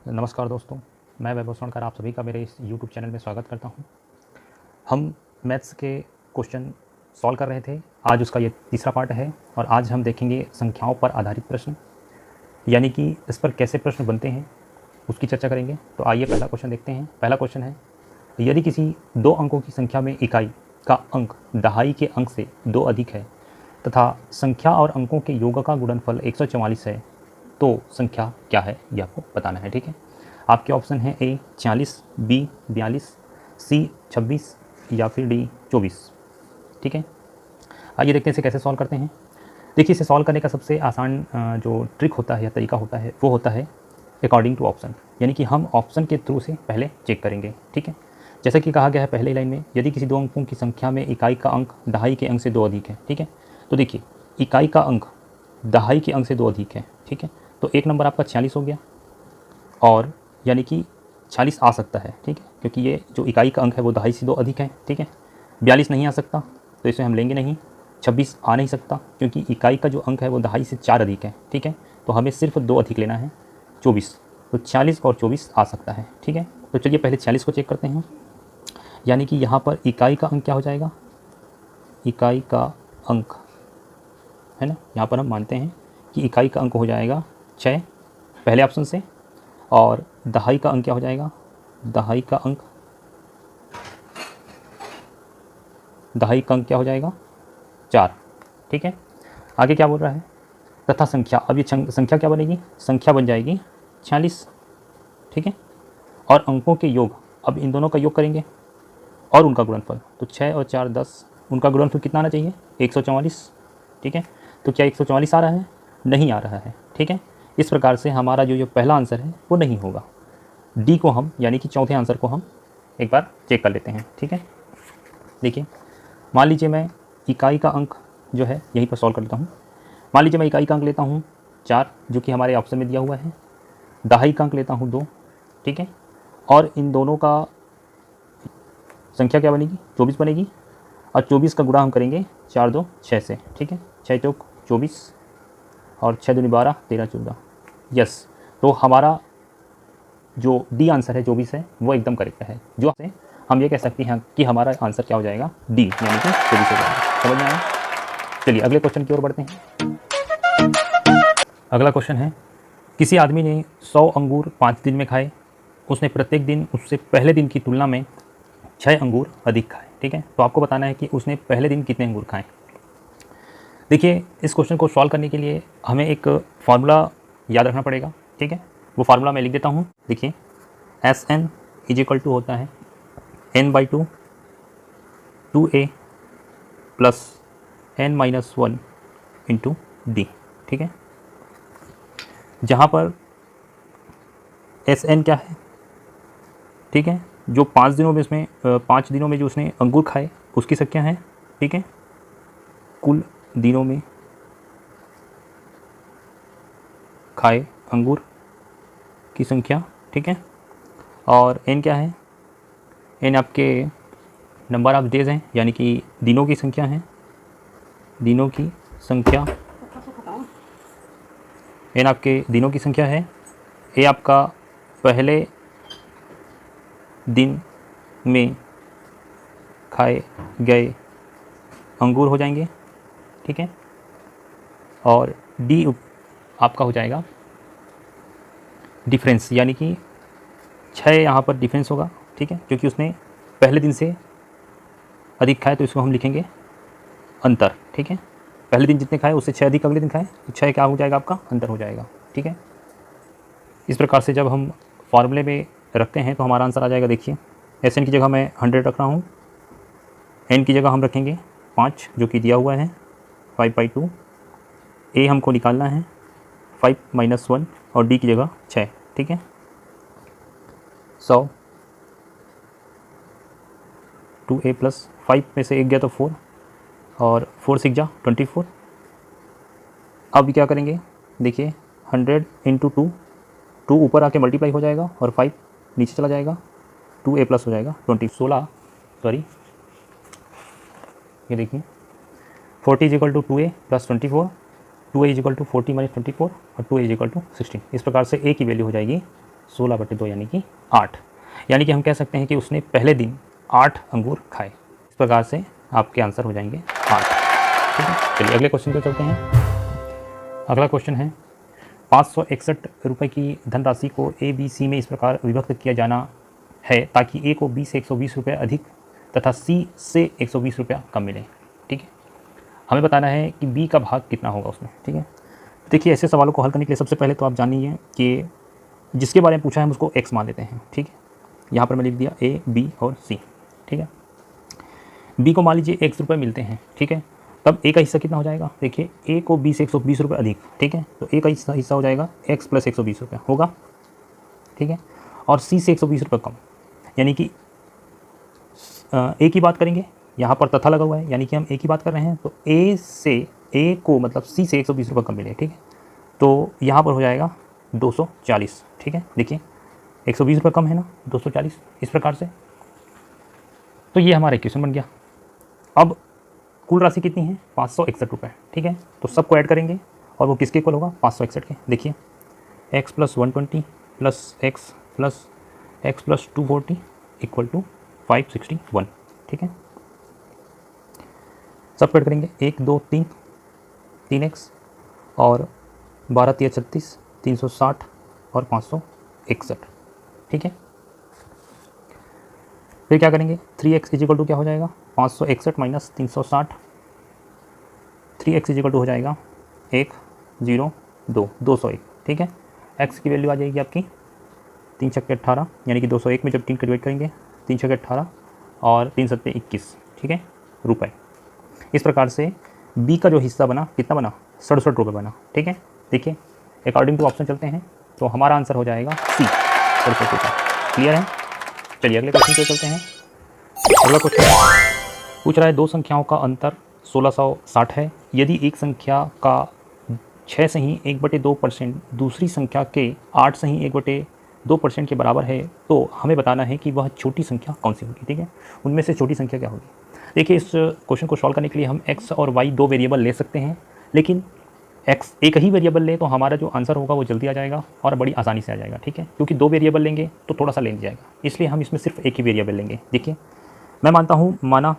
नमस्कार दोस्तों, मैं वैभव सोनकर आप सभी का मेरे इस यूट्यूब चैनल में स्वागत करता हूं। हम मैथ्स के क्वेश्चन सॉल्व कर रहे थे। आज उसका ये तीसरा पार्ट है और आज हम देखेंगे संख्याओं पर आधारित प्रश्न, यानी कि इस पर कैसे प्रश्न बनते हैं उसकी चर्चा करेंगे। तो आइए पहला क्वेश्चन देखते हैं। पहला क्वेश्चन है, यदि किसी दो अंकों की संख्या में इकाई का अंक दहाई के अंक से 2 अधिक है तथा संख्या और अंकों के योग का गुणनफल 144 है तो संख्या क्या है, यह आपको बताना है। ठीक है, आपके ऑप्शन है ए 40, बी 42, सी 26 या फिर डी 24। ठीक है, आइए देखते हैं इसे कैसे सॉल्व करते हैं। देखिए, इसे सॉल्व करने का सबसे आसान जो ट्रिक होता है या तरीका होता है वो होता है अकॉर्डिंग टू ऑप्शन, यानी कि हम ऑप्शन के थ्रू से पहले चेक करेंगे। ठीक है, जैसा कि कहा गया है पहले लाइन में, यदि किसी दो अंकों की संख्या में इकाई का अंक दहाई के अंक से 2 अधिक है। ठीक है, तो देखिए इकाई का अंक दहाई के अंक से 2 अधिक है। ठीक है, तो एक नंबर आपका 46 हो गया, और यानी कि 46 आ सकता है। ठीक है, क्योंकि ये जो इकाई का अंक है वो दहाई से 2 अधिक है। ठीक है, 42 नहीं आ सकता तो इसे हम लेंगे नहीं। 26 आ नहीं सकता क्योंकि इकाई का जो अंक है वो दहाई से 4 अधिक है। ठीक है, तो हमें सिर्फ 2 अधिक लेना है, 24। तो 40 और 24 आ सकता है। ठीक है, तो चलिए पहले 40 को चेक करते हैं। यानी कि यहाँ पर इकाई का अंक क्या हो जाएगा, इकाई का अंक है ना, यहाँ पर हम मानते हैं कि इकाई का अंक हो जाएगा 6 पहले ऑप्शन से, और दहाई का अंक क्या हो जाएगा, दहाई का अंक क्या हो जाएगा 4। ठीक है, आगे क्या बोल रहा है, तथा संख्या। अब ये संख्या क्या बनेगी, संख्या बन जाएगी 46। ठीक है, और अंकों के योग, अब इन दोनों का योग करेंगे और उनका गुणनफल, तो 6 और 4 10, उनका गुणनफल कितना आना चाहिए, 144। ठीक है, तो क्या 144 आ रहा है, नहीं आ रहा है। ठीक है, इस प्रकार से हमारा जो पहला आंसर है वो नहीं होगा। डी को हम, यानी कि चौथे आंसर को हम एक बार चेक कर लेते हैं। ठीक है, देखिए मान लीजिए मैं इकाई का अंक जो है यहीं पर सॉल्व कर लेता हूँ। मान लीजिए मैं इकाई का अंक लेता हूँ 4, जो कि हमारे ऑप्शन में दिया हुआ है। दहाई का अंक लेता हूँ 2। ठीक है, और इन दोनों का संख्या क्या बनेगी, 24 बनेगी, और 24 का गुणा हम करेंगे 4 2 6 से। ठीक है, 6 चौक 24 और 6 दूनी 12 13 14। यस, तो हमारा जो डी आंसर है 24 है वो एकदम करेक्ट है। जो हम ये कह सकते हैं कि हमारा आंसर क्या हो जाएगा, डी, यानी कि 24 हो जाएगा। समझ में आया। चलिए अगले क्वेश्चन की ओर बढ़ते हैं। अगला क्वेश्चन है, किसी आदमी ने 100 अंगूर 5 दिन में खाए। उसने प्रत्येक दिन उससे पहले दिन की तुलना में 6 अंगूर अधिक खाए। ठीक है, तो आपको बताना है कि उसने पहले दिन कितने अंगूर खाए। देखिए, इस क्वेश्चन को सॉल्व करने के लिए हमें एक फार्मूला याद रखना पड़ेगा। ठीक है, वो फार्मूला मैं लिख देता हूँ। देखिए, S N is equal to होता है n/2 2a plus n-1 into D. ठीक है, जहाँ पर एस एन क्या है, ठीक है, जो 5 दिनों में उसमें 5 दिनों में जो उसने अंगूर खाए उसकी संख्या है। ठीक है, कुल दिनों में खाए अंगूर की संख्या। ठीक है, और एन क्या है, एन आपके नंबर ऑफ डेज हैं, यानी कि दिनों की संख्या है, दिनों की संख्या। एन आपके दिनों की संख्या है। ए आपका पहले दिन में खाए गए अंगूर हो जाएंगे। ठीक है, और डी आपका हो जाएगा डिफरेंस, यानी कि 6 यहाँ पर डिफरेंस होगा। ठीक है, क्योंकि उसने पहले दिन से अधिक खाए तो इसको हम लिखेंगे अंतर। ठीक है, पहले दिन जितने खाए उससे 6 अधिक अगले दिन खाए तो 6 क्या हो जाएगा, आपका अंतर हो जाएगा। ठीक है, इस प्रकार से जब हम फार्मूले में रखते हैं तो हमारा आंसर आ जाएगा। देखिए, एस एन की जगह मैं 100 रख रहा हूँ, एन की जगह हम रखेंगे 5 जो कि दिया हुआ है 5/2, ए हमको निकालना है 5-1 और डी की जगह 6। ठीक है, 100 2a प्लस 5 में से 1 गया तो 4, और 4 6 जा 24। अब क्या करेंगे, देखिए 100 इंटू 2, 2 ऊपर आके मल्टीप्लाई हो जाएगा और 5 नीचे चला जाएगा, 2a प्लस हो जाएगा 16। सॉरी, ये देखिए 40 is equal to 2a plus 24, 2a is equal to 40 minus 24 और 2a इज इक्वल टू 16। इस प्रकार से a की वैल्यू हो जाएगी 16/2 यानी कि 8, यानी कि हम कह सकते हैं कि उसने पहले दिन 8 अंगूर खाए। इस प्रकार से आपके आंसर हो जाएंगे 8। ठीक है, चलिए अगले क्वेश्चन पे चलते हैं। अगला क्वेश्चन है 561 रुपये की धनराशि को ए बी सी में इस प्रकार विभक्त किया जाना है ताकि ए को बी से 120 रुपये अधिक तथा सी से 120 रुपया कम मिले। ठीक है, हमें बताना है कि बी का भाग कितना होगा उसमें। ठीक है, देखिए ऐसे सवालों को हल करने के लिए सबसे पहले तो आप जानिए कि जिसके बारे में पूछा है हम उसको एक्स मान लेते हैं। ठीक है, यहाँ पर मैं लिख दिया ए बी और सी। ठीक है, बी को मान लीजिए x रुपये मिलते हैं। ठीक है, तब ए का हिस्सा कितना हो जाएगा, देखिए ए को बी से 120 रुपये अधिक। ठीक है, तो ए का हिस्सा हो जाएगा x प्लस 120 रुपये होगा। ठीक है, और सी से 120 रुपये कम, यानी कि ए की बात करेंगे, यहाँ पर तथा लगा हुआ है यानी कि हम ए की बात कर रहे हैं, तो ए को मतलब सी से 120 रुपये कम मिले। ठीक है, तो यहाँ पर हो जाएगा 240। ठीक है, देखिए 120 रुपये कम है ना, 240 इस प्रकार से। तो ये हमारा इक्वेशन बन गया। अब कुल राशि कितनी है, 561 रुपये। ठीक है, तो सबको ऐड करेंगे और वो किसके इक्वल होगा, 561 के। देखिए x plus 120 plus X plus 240 equal to 561। ठीक है, सबको ऐड करेंगे, 1 2 3 3x और 12 3 36 360 और 561। ठीक है, फिर क्या करेंगे, 3x इजिकल टू क्या हो जाएगा, 561 माइनस 360, 3x इजिकल टू हो जाएगा 102 ठीक है, x की वैल्यू आ जाएगी आपकी 3 छक्के 18, यानी कि 201 में जब 3 डिवाइड करेंगे 3 छक्के 18 और 3 सत्ते 21। ठीक है, रुपए। इस प्रकार से b का जो हिस्सा बना कितना बना, 67 रुपये बना। ठीक है, देखिए अकॉर्डिंग टू ऑप्शन चलते हैं तो हमारा आंसर हो जाएगा सी, 67 रुपये। क्लियर है, चलिए अगले क्वेश्चन पे चलते हैं। अगला क्वेश्चन पूछ रहा है दो संख्याओं का अंतर 1660 है। यदि एक संख्या का 6 सही 1/2% दूसरी संख्या के 8 सही 1/2% के बराबर है तो हमें बताना है कि वह छोटी संख्या कौन सी होगी। ठीक है, उनमें से छोटी संख्या क्या होगी। देखिए इस क्वेश्चन को सॉल्व करने के लिए हम x और y दो वेरिएबल ले सकते हैं, लेकिन x एक ही वेरिएबल ले तो हमारा जो आंसर होगा वो जल्दी आ जाएगा और बड़ी आसानी से आ जाएगा। ठीक है, क्योंकि दो वेरिएबल लेंगे तो थोड़ा सा लेंग जाएगा, इसलिए हम इसमें सिर्फ एक ही वेरिएबल लेंगे। देखिए मैं मानता हूँ, माना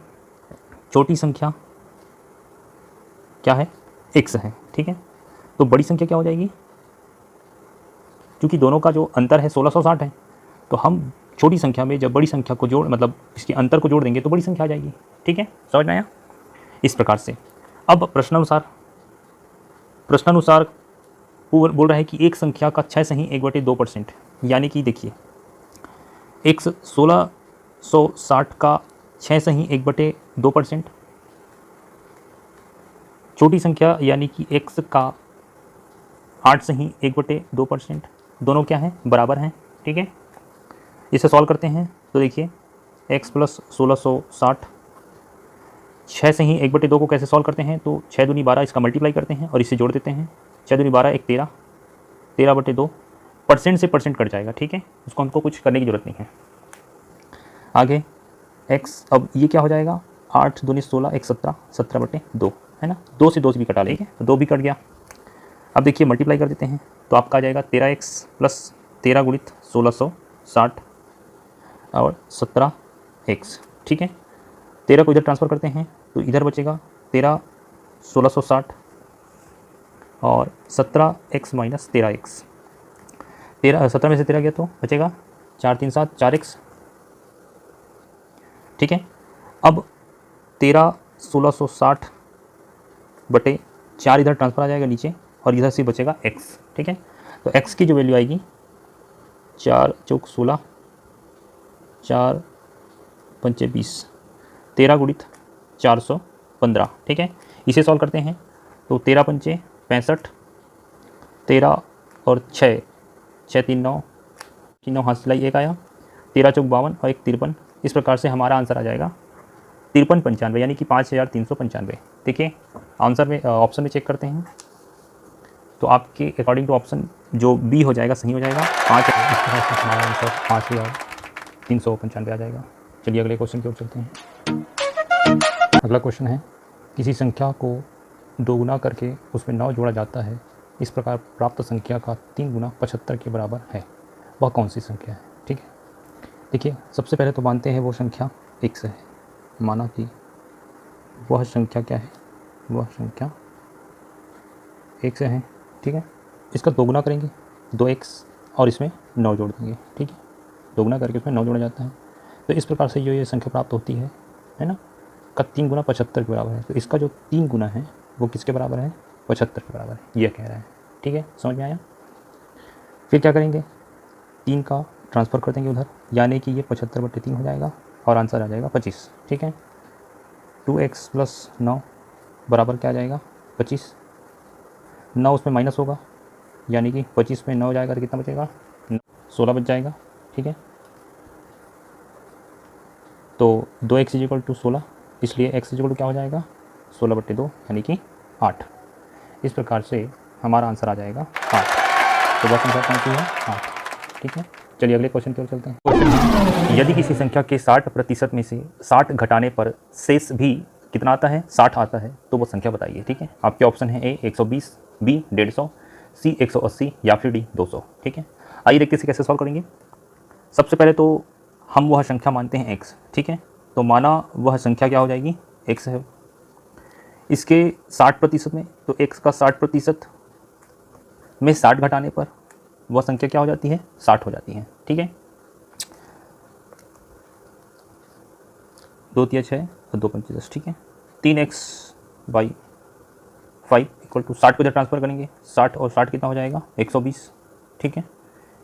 छोटी संख्या क्या है, x है। ठीक है, तो बड़ी संख्या क्या हो जाएगी, क्योंकि दोनों का जो अंतर है 1660 है, तो हम छोटी संख्या में जब बड़ी संख्या को जोड़ मतलब इसके अंतर को जोड़ देंगे तो बड़ी संख्या आ जाएगी। ठीक है, समझ में आया। इस प्रकार से अब प्रश्नानुसार बोल रहा है कि एक संख्या का 6 सही 1/2%, यानी कि देखिए x 1660 का 6 सही 1/2%, छोटी संख्या यानी कि x का 8 सही 1/2%, दोनों क्या हैं, बराबर हैं। ठीक है, इसे सॉल्व करते हैं तो देखिए x प्लस 1660, 6 सही 1/2 को कैसे सॉल्व करते हैं, तो 6 दूनी 12 इसका मल्टीप्लाई करते हैं और इसे जोड़ देते हैं। 6 दूनी 12 1 13, 13/2, परसेंट से परसेंट कट जाएगा। ठीक है, उसको हमको कुछ करने की ज़रूरत नहीं है। आगे x, अब ये क्या हो जाएगा, 8 दूनी 16 1 17, 17/2 है ना, 2 से 2 भी कटा लेंगे तो 2 भी कट गया। अब देखिए मल्टीप्लाई कर देते हैं तो आपका आ जाएगा 13x प्लस 13 गुणित 1660 और 17x। ठीक है, 13 को इधर ट्रांसफ़र करते हैं तो इधर बचेगा 13 1660 और 17x माइनस 13x, 17 में से 13 गया तो बचेगा 4 3 7 4x। ठीक है, अब 13 1660 बटे 4 इधर ट्रांसफ़र आ जाएगा नीचे और इधर से बचेगा x। ठीक है, तो x की जो वैल्यू आएगी 4 चौक 16, 4 पंचे 20, 13 गुणित 415। ठीक है, इसे सॉल्व करते हैं तो 13 पंचे 65, 13 और 6 6 3 9, 3 9 हाथ सिलाई 1 आया, 13 चौक 52 और 1 53। इस प्रकार से हमारा आंसर आ जाएगा 5395, यानी कि 5395। देखिए आंसर में ऑप्शन में चेक करते हैं तो आपके अकॉर्डिंग टू ऑप्शन जो बी हो जाएगा सही हो जाएगा, 5 हमारा आंसर 5395 आ जाएगा। चलिए अगले क्वेश्चन की ओर चलते हैं। अगला क्वेश्चन है किसी संख्या को 2 गुना करके उसमें 9 जोड़ा जाता है, इस प्रकार प्राप्त संख्या का 3 गुना 75 के बराबर है। वह कौन सी संख्या है। ठीक है, देखिए सबसे पहले तो मानते हैं वो संख्या x है, माना कि वह संख्या क्या है, वह संख्या x है। ठीक है, इसका दोगुना करेंगे 2x और इसमें 9 जोड़ देंगे। ठीक है, दोगुना करके इसमें 9 जोड़ा जाता है। तो इस प्रकार से जो ये संख्या प्राप्त होती है ना, का 3 गुना 75 के बराबर है। तो इसका जो 3 गुना है वो किसके बराबर है, 75 के बराबर है, ये कह रहा है। ठीक है, समझ में आया। फिर क्या करेंगे, 3 का ट्रांसफ़र कर देंगे उधर, यानी कि ये 75/3 हो जाएगा और आंसर आ जाएगा 25। ठीक है, 2x + 9 बराबर क्या आ जाएगा 25। 9 उसमें माइनस होगा, यानी कि 25 में 9 हो जाएगा तो कितना बचेगा, 16 बच जाएगा। ठीक है, तो 2x = 16, इसलिए x = क्या हो जाएगा 16/2 यानी कि 8। इस प्रकार से हमारा आंसर आ जाएगा 8। तो वह संख्या कौन सी है, 8। ठीक है, चलिए अगले क्वेश्चन की ओर चलते हैं। क्वेश्चन है, यदि किसी संख्या के 60% में से 60 घटाने पर शेष भी कितना आता है, 60 आता है, तो वो संख्या बताइए। ठीक है, आपके ऑप्शन है ए 120, बी 150, सी 180 या फिर डी 200। ठीक है, आइए देखते हैं कैसे सॉल्व करेंगे। सबसे पहले तो हम वह संख्या मानते हैं x। ठीक है, तो माना वह संख्या क्या हो जाएगी, x है। इसके 60% में, तो x का 60% में 60 घटाने पर वह संख्या क्या हो जाती है, 60 हो जाती है। ठीक है, 2 × 6 और 2 × 10। ठीक है, 3x/5 = 60 को इधर ट्रांसफ़र करेंगे, 60 और 60 कितना हो जाएगा 120। ठीक है,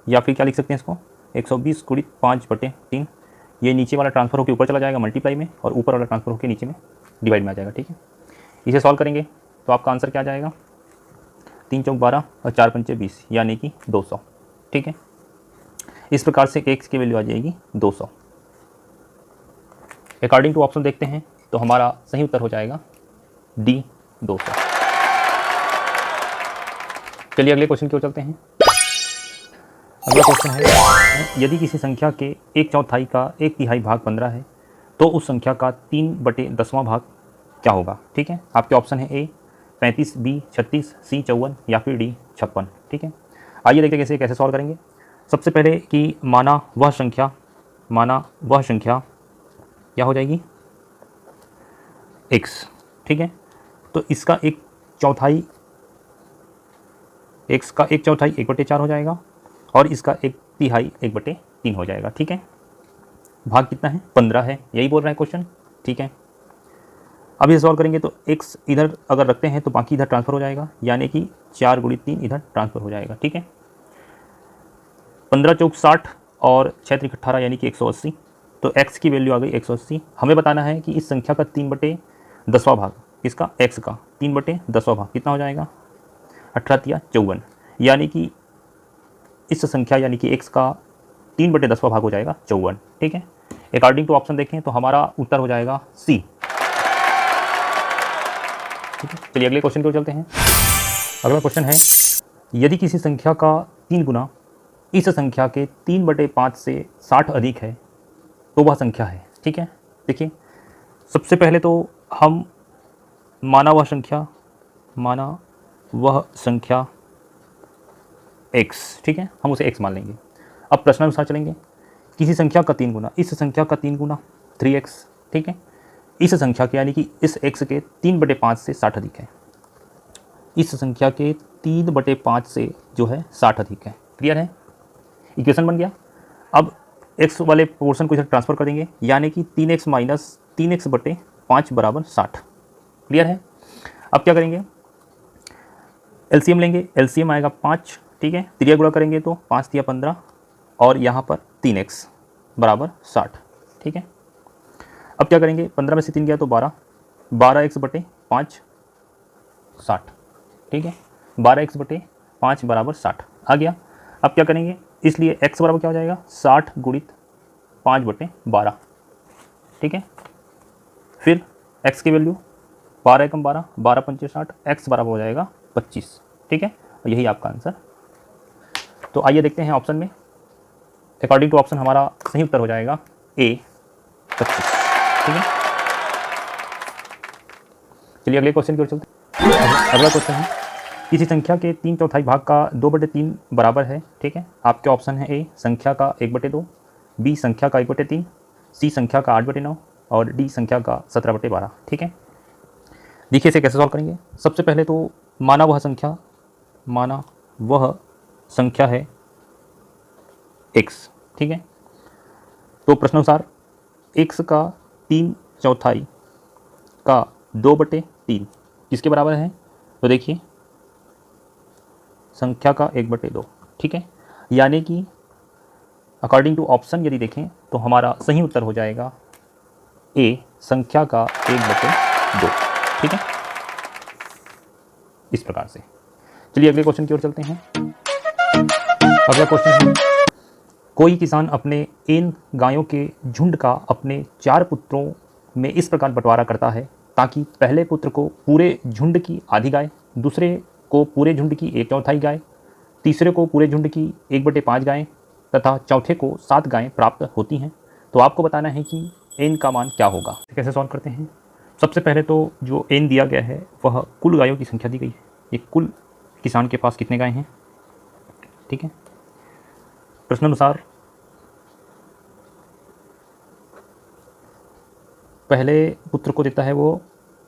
या फिर क्या लिख सकते हैं इसको, 120 × 5/3। ये नीचे वाला ट्रांसफ़र होकर ऊपर चला जाएगा मल्टीप्लाई में, और ऊपर वाला ट्रांसफ़र होकर नीचे में डिवाइड में आ जाएगा। ठीक है, इसे सॉल्व करेंगे तो आपका आंसर क्या आ जाएगा, 3 × 4 = 12 और 4 × 5 = 20 यानी कि 200। ठीक है, इस प्रकार से x की वैल्यू आ जाएगी 200। अकॉर्डिंग टू ऑप्शन देखते हैं तो हमारा सही उत्तर हो जाएगा डी 200। चलिए अगले क्वेश्चन की ओर चलते हैं। अगला क्वेश्चन है, यदि किसी संख्या के 1/4 का 1/3 भाग 15 है तो उस संख्या का 3/10वां भाग क्या होगा। ठीक है, आपके ऑप्शन है ए 35, बी 36, सी 54 या फिर डी 56। ठीक है, आइए देखते हैं कैसे सॉल्व करेंगे। सबसे पहले कि माना वह संख्या क्या हो जाएगी x। ठीक है, तो इसका 1/4 x का 1/4 1/4 हो जाएगा और इसका 1/3 1/3 हो जाएगा। ठीक है, भाग कितना है 15 है, यही बोल रहा है क्वेश्चन। ठीक है, अब ये सॉल्व करेंगे तो x इधर अगर रखते हैं तो बाकी इधर ट्रांसफ़र हो जाएगा, यानी कि 4 × 3 इधर ट्रांसफ़र हो जाएगा। ठीक है, 15 × 4 = 60 और 6 × 18 यानी कि 180। तो x की वैल्यू आ गई 180। हमें बताना है कि इस संख्या का 3/10वां भाग, इसका x का 3/10वां भाग कितना हो जाएगा, 18 × 54, यानी कि इस संख्या यानी कि x का 3/10वां भाग हो जाएगा 54। ठीक है, अकॉर्डिंग टू ऑप्शन देखें तो हमारा उत्तर हो जाएगा सी। ठीक है, चलिए अगले क्वेश्चन की ओर चलते हैं। अगला क्वेश्चन है, यदि किसी संख्या का 3 गुना इस संख्या के 3/5 से 60 अधिक है तो वह संख्या है। ठीक है, देखिए सबसे पहले तो हम माना वह संख्या x। ठीक है, हम उसे x मान लेंगे। अब प्रश्नानुसार चलेंगे, किसी संख्या का 3 गुना, इस संख्या का 3 गुना 3x। ठीक है, इस संख्या के यानी कि इस x के 3/5 से 60 अधिक है, इस संख्या के 3/5 से जो है 60 अधिक है। क्लियर है, इक्वेशन बन गया। अब x वाले पोर्शन को इधर ट्रांसफ़र कर देंगे, यानी कि 3x - 3x/5 = 60। क्लियर है, अब क्या करेंगे, एलसीएम लेंगे, एलसीएम आएगा 5। ठीक है, त्रिया गुणा करेंगे तो 5 × 15 और यहाँ पर 3x = 60। ठीक है, अब क्या करेंगे, 15 में से 3 गया तो 12, 12x/5 60। ठीक है, 12x/5 = 60 आ गया। अब क्या करेंगे, इसलिए x बराबर क्या हो जाएगा 60 × 5/12। ठीक है, फिर x की वैल्यू 12 × 12, 12 × 5 = 60, x बराबर हो जाएगा 25। ठीक है, और यही आपका आंसर। तो आइए देखते हैं ऑप्शन में, अकॉर्डिंग टू ऑप्शन हमारा सही उत्तर हो जाएगा ए 25। ठीक है, चलिए अगले क्वेश्चन की ओर चलते हैं। अगला क्वेश्चन है, किसी संख्या के 3/4 भाग का 2/3 बराबर है, ठीक है। आपके ऑप्शन है ए संख्या का 1/2, बी संख्या का 1/3, सी संख्या का 8/9 और डी संख्या का 17/12, ठीक है। देखिए इसे कैसे सॉल्व करेंगे। सबसे पहले तो माना वह संख्या है x, ठीक है। तो प्रश्नानुसार x का 3/4 का 2/3 किसके बराबर है? तो देखिए संख्या का 1/2, ठीक है। यानी कि अकॉर्डिंग टू ऑप्शन यदि देखें तो हमारा सही उत्तर हो जाएगा ए संख्या का 1/2, ठीक है। इस प्रकार से चलिए अगले क्वेश्चन की ओर चलते हैं। अगला क्वेश्चन है, कोई किसान अपने n गायों के झुंड का अपने 4 पुत्रों में इस प्रकार बंटवारा करता है ताकि पहले पुत्र को पूरे झुंड की आधी गाय, दूसरे को पूरे झुंड की 1/4 गाय, तीसरे को पूरे झुंड की 1/5 गायें तथा चौथे को 7 गायें प्राप्त होती हैं। तो आपको बताना है कि n का मान क्या होगा। कैसे सॉल्व करते हैं। सबसे पहले तो जो n दिया गया है वह कुल गायों की संख्या दी गई है। ये कुल किसान के पास कितने गाय हैं, ठीक है। प्रश्नानुसार पहले पुत्र को देता है वो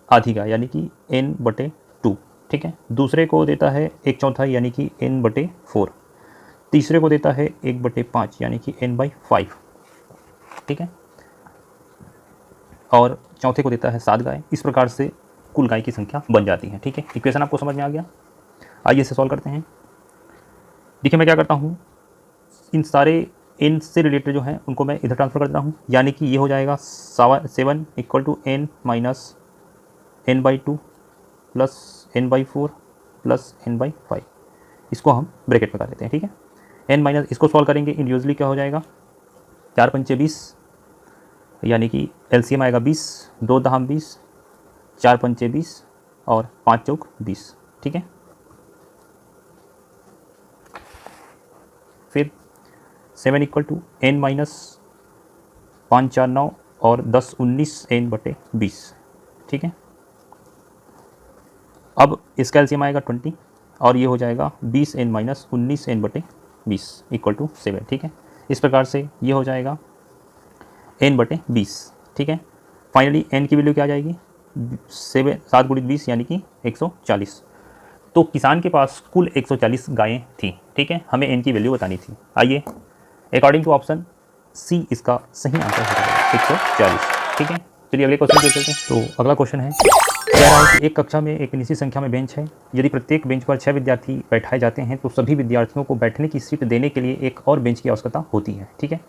आधी गाय यानी कि n/2, ठीक है। दूसरे को देता है 1/4 यानी कि n/4, तीसरे को देता है 1/5 यानी कि n/5, ठीक है। और चौथे को देता है 7 गाय। इस प्रकार से कुल गाय की संख्या बन जाती है, ठीक है। इक्वेशन आपको समझ में आ गया। आइए इसे सॉल्व करते हैं। देखिए मैं क्या करता हूँ, इन सारे n से रिलेटेड जो हैं उनको मैं इधर ट्रांसफर कर देता हूँ। यानी कि ये हो जाएगा 7 = n - n/2 plus n/4 plus n/5। इसको हम ब्रैकेट में कर देते हैं, ठीक है। n माइनस इसको सॉल्व करेंगे इंडिविजुअली क्या हो जाएगा, 4 पंचे 20 यानी कि एलसीएम आएगा 20, 2 दहाम 20, 4 पंचे 20 और 5 चौक 20, ठीक है। फिर 7 = n - 5 4 9 और 10 19 n/20, ठीक है। अब इसका एलसीएम आएगा 20 और ये हो जाएगा 20 n - 19 n/20 = 7, ठीक है। इस प्रकार से ये हो जाएगा n/20, ठीक है। फाइनली n की वैल्यू क्या आ जाएगी, 7 × 20 यानी कि 140। तो किसान के पास कुल 140 गायें थी, ठीक है। हमें n की वैल्यू बतानी थी। आइए अकॉर्डिंग टू ऑप्शन सी इसका सही आंसर हो जाएगा 140, ठीक है। चलिए अगले क्वेश्चन पे चलते हैं। तो अगला क्वेश्चन है, कह रहा है कि एक कक्षा में एक निश्चित संख्या में बेंच है। यदि प्रत्येक बेंच पर 6 विद्यार्थी बैठाए जाते हैं तो सभी विद्यार्थियों को बैठने की सीट देने के लिए एक और बेंच की आवश्यकता होती है, ठीक है।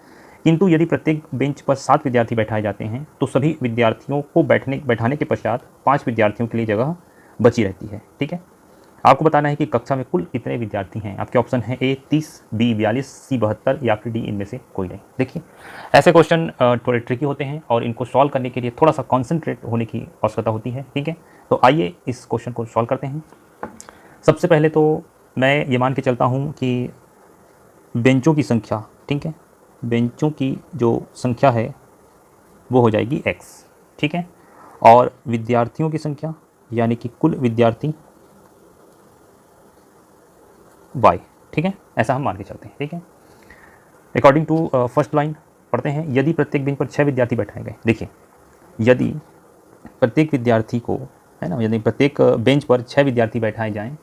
किंतु यदि प्रत्येक बेंच पर 7 विद्यार्थी बैठाए जाते हैं तो सभी विद्यार्थियों को बैठाने के पश्चात 5 विद्यार्थियों के लिए जगह बची रहती है, ठीक है। आपको बताना है कि कक्षा में कुल कितने विद्यार्थी हैं। आपके ऑप्शन है ए 30, बी 42, सी 72 या फिर डी इनमें से कोई नहीं। देखिए ऐसे क्वेश्चन थोड़े ट्रिकी होते हैं और इनको सॉल्व करने के लिए थोड़ा सा कॉन्सेंट्रेट होने की आवश्यकता होती है, ठीक है। तो आइए इस क्वेश्चन को सॉल्व करते हैं। सबसे पहले तो मैं ये मान के चलता हूँ कि बेंचों की संख्या, ठीक है, बेंचों की जो संख्या है वो हो जाएगी x, ठीक है। और विद्यार्थियों की संख्या यानी कि कुल विद्यार्थी y, ठीक है। ऐसा हम मान के चलते हैं, ठीक है। अकॉर्डिंग टू फर्स्ट लाइन पढ़ते हैं, यदि प्रत्येक बेंच पर 6 विद्यार्थी बैठाए गए। देखिए यदि प्रत्येक विद्यार्थी को, है ना, यदि प्रत्येक बेंच पर 6 विद्यार्थी बैठाए जाएं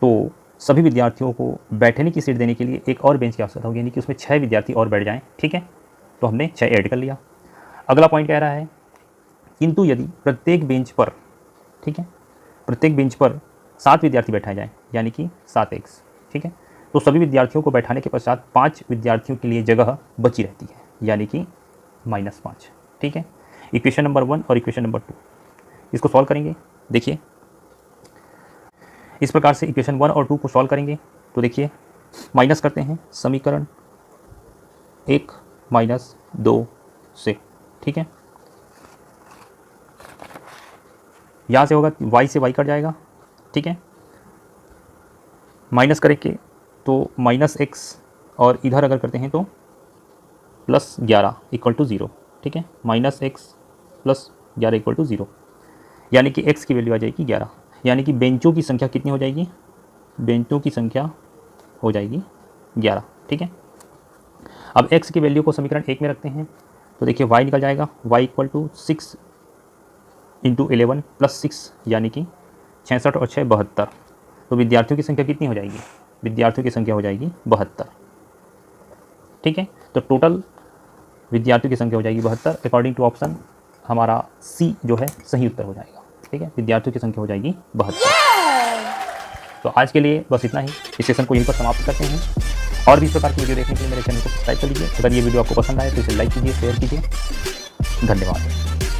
तो सभी विद्यार्थियों को बैठने की सीट देने के लिए एक और बेंच की आवश्यकता होगी, यानी कि उसमें 6 विद्यार्थी और बैठ जाएं, ठीक है। तो हमने 6 ऐड कर लिया। अगला पॉइंट कह रहा है, किंतु यदि प्रत्येक बेंच पर, ठीक है, प्रत्येक बेंच पर 7 विद्यार्थी बैठाए जाएं यानी कि 7x, ठीक है, तो सभी विद्यार्थियों को बैठाने के पश्चात 5 विद्यार्थियों के लिए जगह बची रहती है यानी कि -5, ठीक है। इक्वेशन नंबर 1 और इक्वेशन नंबर 2 इसको सॉल्व करेंगे। देखिए इस प्रकार से इक्वेशन 1 और 2 को सॉल्व करेंगे तो देखिए माइनस करते हैं समीकरण 1 - 2 से, ठीक है। यहाँ से होगा y से y कट जाएगा, ठीक है। माइनस करेंगे तो -x और इधर अगर करते हैं तो +11 = 0, ठीक है। -x + 11 = 0 यानी कि x की वैल्यू आ जाएगी 11, यानी कि बेंचों की संख्या कितनी हो जाएगी बेंचों की संख्या हो जाएगी 11। ठीक है, अब x की वैल्यू को समीकरण 1 में रखते हैं तो देखिए y निकल जाएगा, y equal to 6 into 11 plus 6 यानी कि 66 और 6 72। तो विद्यार्थियों की संख्या कितनी हो जाएगी? विद्यार्थियों की संख्या हो जाएगी 72। ठीक है, तो टोटल विद्यार्थियों की संख्या हो जाएगी 72 अकॉर्डिंग टू ऑप्शन हमारा सी जो है सही उत्तर हो जाएगा। ठीक है, विद्यार्थियों की संख्या हो जाएगी 72। तो आज के लिए बस इतना ही, इस सेशन को यहीं पर समाप्त करते हैं। और भी इस प्रकार की वीडियो देखने के लिए मेरे चैनल को सब्सक्राइब कर लीजिए। अगर ये वीडियो आपको पसंद आए तो इसे लाइक कीजिए, शेयर कीजिए। धन्यवाद।